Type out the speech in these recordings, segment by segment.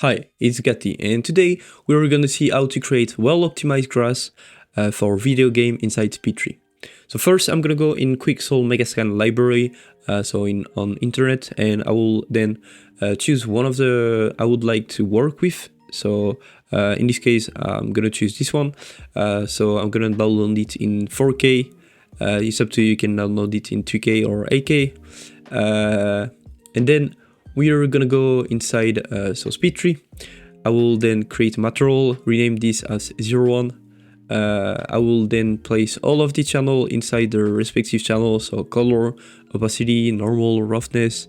Hi, it's Gatti, and today we're going to see how to create well-optimized grass for video game inside SpeedTree. So first, I'm going to go in Quicksol Megascan library, on internet, and I will then choose one of the I would like to work with. So in this case, I'm going to choose this one. So I'm going to download it in 4K. It's up to you. You can download it in 2K or 8K, and then we are gonna go inside SpeedTree. I will then create a material, rename this as 01. I will then place all of the channel inside their respective channels, so color, opacity, normal, roughness,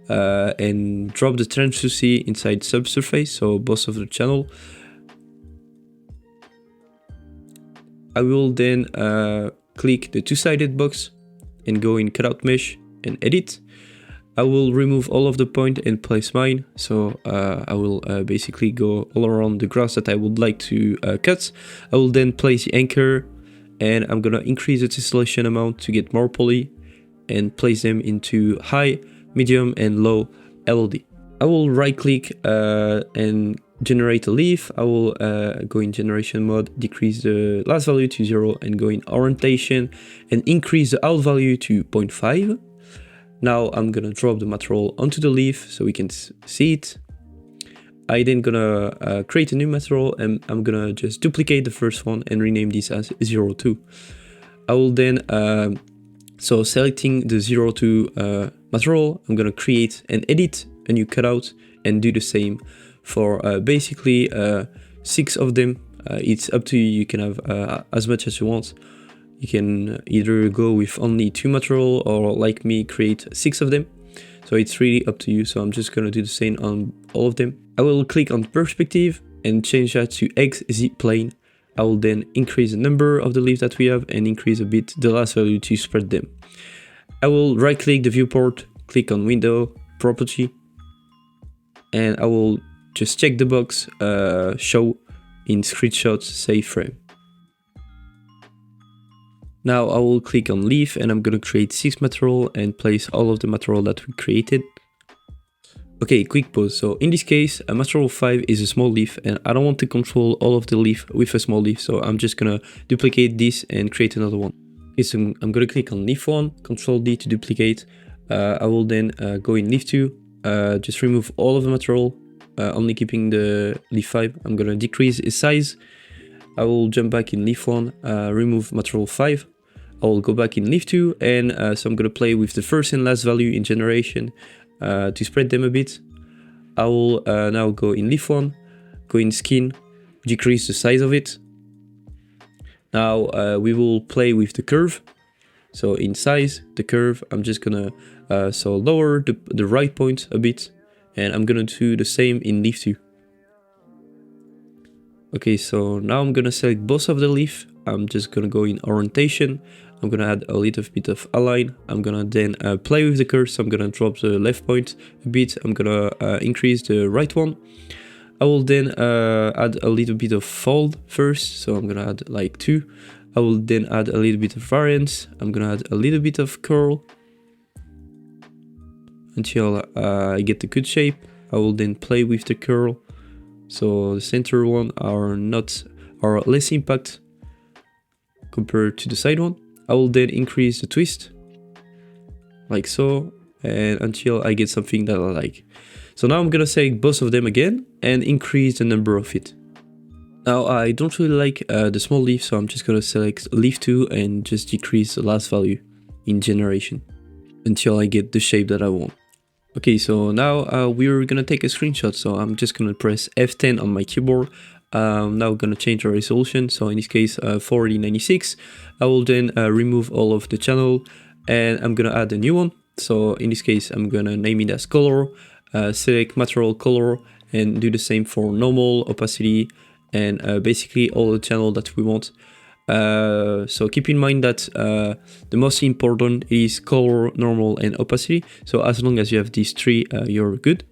and drop the transparency inside subsurface, so both of the channel. I will then click the two-sided box and go in cutout mesh and edit. I will remove all of the point and place mine, so I will basically go all around the grass that I would like to cut. I will then place the anchor, and I'm gonna increase the tessellation amount to get more poly, and place them into high, medium, and low LOD. I will right click and generate a leaf. I will go in generation mode, decrease the last value to 0, and go in orientation and increase the out value to 0.5. Now I'm gonna drop the material onto the leaf so we can see it. I then gonna create a new material, and I'm gonna just duplicate the first one and rename this as 02. I will then, so selecting the 02 material, I'm gonna create and edit a new cutout and do the same for basically 6 of them. It's up to you, you can have as much as you want. You can either go with only 2 material or, like me, create 6 of them. So it's really up to you. So I'm just gonna do the same on all of them. I will click on perspective and change that to XZ plane. I will then increase the number of the leaves that we have and increase a bit the last value to spread them. I will right click the viewport, click on window, property, and I will just check the box, show in screenshots, save frame. Now I will click on leaf, and I'm gonna create 6 material and place all of the material that we created. Okay, quick pause. So in this case, a material 5 is a small leaf, and I don't want to control all of the leaf with a small leaf, so I'm just gonna duplicate this and create another one. Okay, so I'm gonna click on leaf 1, Control D to duplicate. I will then go in leaf 2, just remove all of the material, only keeping the leaf 5. I'm gonna decrease its size. I will jump back in leaf 1, remove material 5. I will go back in leaf 2, and so I'm going to play with the first and last value in generation to spread them a bit. I will now go in leaf 1, go in skin, decrease the size of it. Now we will play with the curve. So in size, the curve, I'm just going to lower the right point a bit, and I'm going to do the same in leaf 2. Okay, so now I'm gonna select both of the leaf. I'm just gonna go in orientation. I'm gonna add a little bit of align. I'm gonna then play with the curve. So I'm gonna drop the left point a bit. I'm gonna increase the right one. I will then add a little bit of fold first. So I'm gonna add like 2. I will then add a little bit of variance. I'm gonna add a little bit of curl until I get the good shape. I will then play with the curl. So the center one are less impact compared to the side one. I will then increase the twist like so, and until I get something that I like. So now I'm gonna select both of them again and increase the number of it. Now I don't really like the small leaf, so I'm just gonna select leaf 2 and just decrease the last value in generation until I get the shape that I want. Okay, so now we're gonna take a screenshot, so I'm just gonna press F10 on my keyboard. Now I'm gonna change the resolution, so in this case 4096. I will then remove all of the channel, and I'm gonna add a new one. So in this case I'm gonna name it as color, select material color, and do the same for normal, opacity, and basically all the channel that we want. So keep in mind that the most important is color, normal, and opacity. So as long as you have these 3, you're good.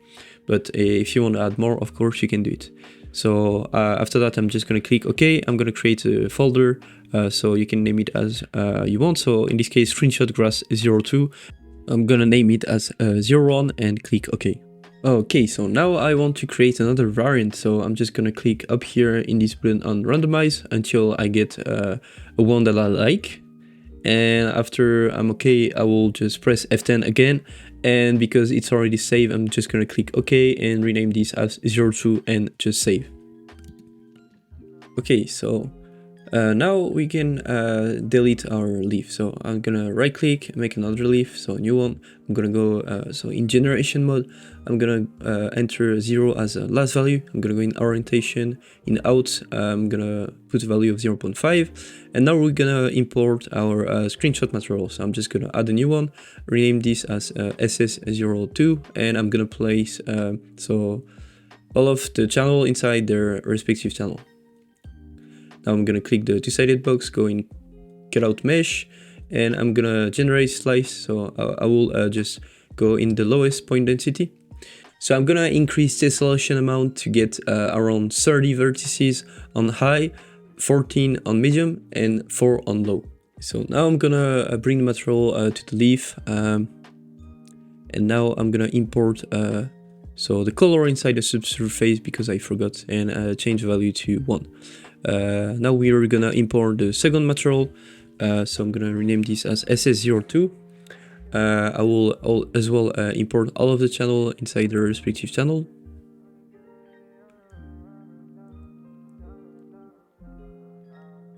But if you want to add more, of course you can do it. So after that, I'm just going to click OK. I'm going to create a folder, so you can name it as you want. So in this case, screenshot grass 02. I'm going to name it as 01 and click OK. Okay, so now I want to create another variant, so I'm just gonna click up here in this button on randomize until I get a one that I like. And after I'm okay, I will just press F10 again. And because it's already saved, I'm just gonna click OK and rename this as 02 and just save. Okay, so now we can delete our leaf. So I'm gonna right click, make another leaf, so a new one. I'm gonna go, so in generation mode, I'm gonna enter 0 as a last value. I'm gonna go in orientation, in out, I'm gonna put a value of 0.5. And now we're gonna import our screenshot material. So I'm just gonna add a new one, rename this as SS02, and I'm gonna place so all of the channel inside their respective channel. Now I'm gonna click the two-sided box, go in cutout mesh, and I'm gonna generate slice. So I will just go in the lowest point density. So I'm gonna increase tessellation amount to get around 30 vertices on high, 14 on medium, and 4 on low. So now I'm gonna bring the material to the leaf, and now I'm gonna import so the color inside the subsurface because I forgot, and change the value to 1. Now we are gonna import the second material, so I'm gonna rename this as SS02. I will as well import all of the channel inside the respective channel.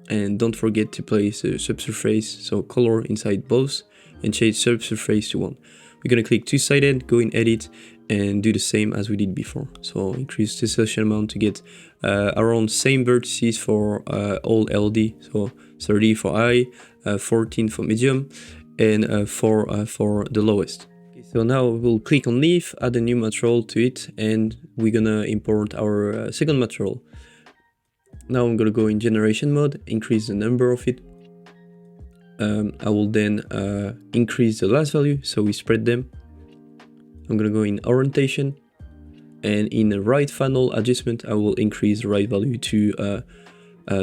And don't forget to place the subsurface, so color inside both, and change subsurface to 1. We're gonna click two-sided, go in edit, and do the same as we did before. So increase the tessellation amount to get around same vertices for all LD. So 30 for high, 14 for medium, and 4 for the lowest. Okay, so now we'll click on leaf, add a new material to it, and we're gonna import our second material. Now I'm gonna go in generation mode, increase the number of it. I will then increase the last value, so we spread them. I'm gonna go in orientation, and in the right funnel adjustment, I will increase the right value to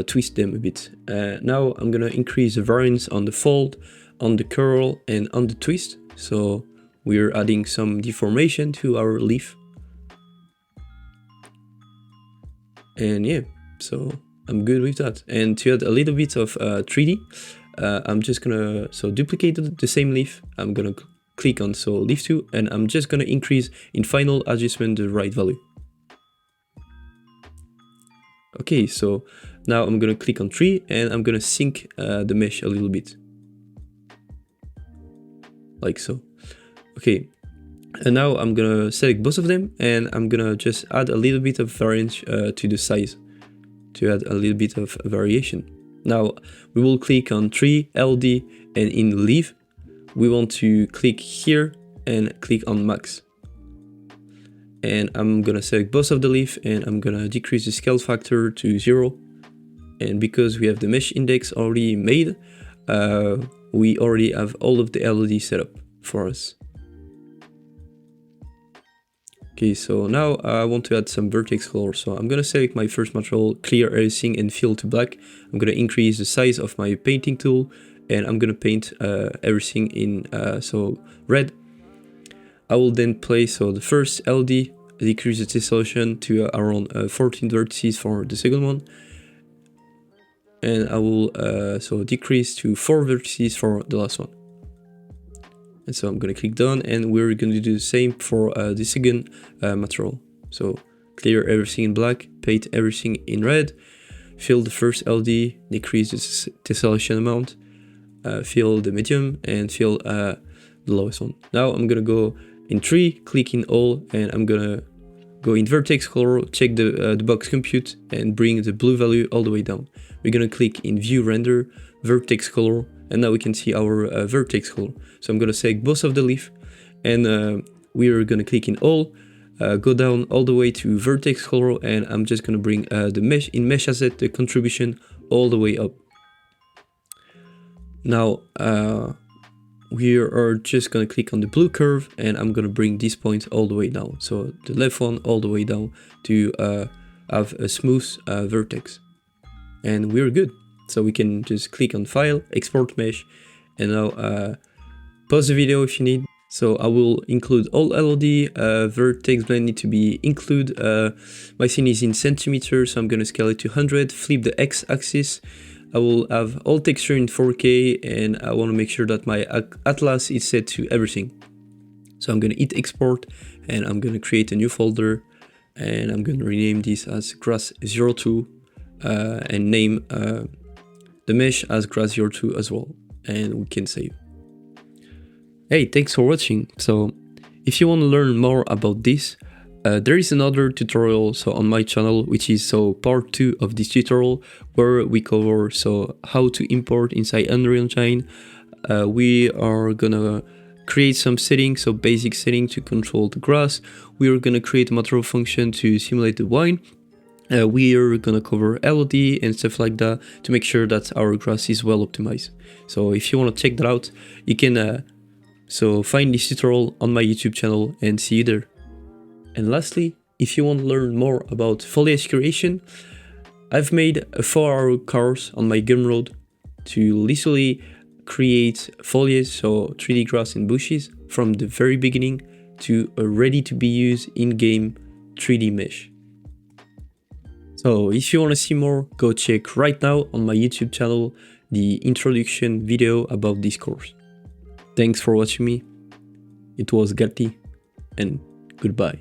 twist them a bit. Now I'm gonna increase the variance on the fold, on the curl, and on the twist. So we're adding some deformation to our leaf. And yeah, so I'm good with that. And to add a little bit of 3D, I'm just gonna duplicate the same leaf. I'm gonna click on leaf 2, and I'm just gonna increase in final adjustment the right value. Okay, so now I'm gonna click on 3, and I'm gonna sync the mesh a little bit, like so. Okay, and now I'm gonna select both of them, and I'm gonna just add a little bit of variance to the size to add a little bit of variation. Now we will click on 3 LD, and in leaf we want to click here and click on max. And I'm gonna select both of the leaf, and I'm gonna decrease the scale factor to 0. And because we have the mesh index already made, we already have all of the LED set up for us. Okay, so now I want to add some vertex color. So I'm gonna select my first material, clear everything and fill to black. I'm gonna increase the size of my painting tool, and I'm gonna paint everything in red. I will then place the first LD, decrease the tessellation to around 14 vertices for the second one, and I will decrease to 4 vertices for the last one. And so I'm gonna click done, and we're gonna do the same for the second material. So clear everything in black, paint everything in red, fill the first LD, decrease the tessellation amount, fill the medium, and fill the lowest one. Now I'm gonna go in 3, click in all, and I'm gonna go in vertex color, check the box compute, and bring the blue value all the way down. We're gonna click in view render, vertex color, and now we can see our vertex color. So I'm gonna select both of the leaf, and we are gonna click in all, go down all the way to vertex color, and I'm just gonna bring the mesh in mesh asset, the contribution, all the way up. Now we are just gonna click on the blue curve, and I'm gonna bring this point all the way down. So the left one all the way down to have a smooth vertex, and we're good. So we can just click on file, export mesh, and now pause the video if you need. So I will include all LOD, vertex blend need to be include, my scene is in centimeters, so I'm gonna scale it to 100, flip the X axis. I will have all texture in 4K, and I wanna make sure that my atlas is set to everything. So I'm gonna hit export, and I'm gonna create a new folder, and I'm gonna rename this as grass02, and name the mesh as grass02 as well, and we can save. Hey, thanks for watching. So if you want to learn more about this, there is another tutorial on my channel, which is part 2 of this tutorial, where we cover how to import inside Unreal Engine. We are gonna create some settings, basic setting to control the grass. We are gonna create a material function to simulate the wine. We are gonna cover LOD and stuff like that to make sure that our grass is well optimized. So if you want to check that out, you can find this tutorial on my YouTube channel and see you there. And lastly, if you want to learn more about foliage creation, I've made a 4-hour course on my Gumroad to literally create foliage, 3D grass and bushes, from the very beginning to a ready to be used in-game 3D mesh. So if you want to see more, go check right now on my YouTube channel the introduction video about this course. Thanks for watching me. It was Gatti, and goodbye.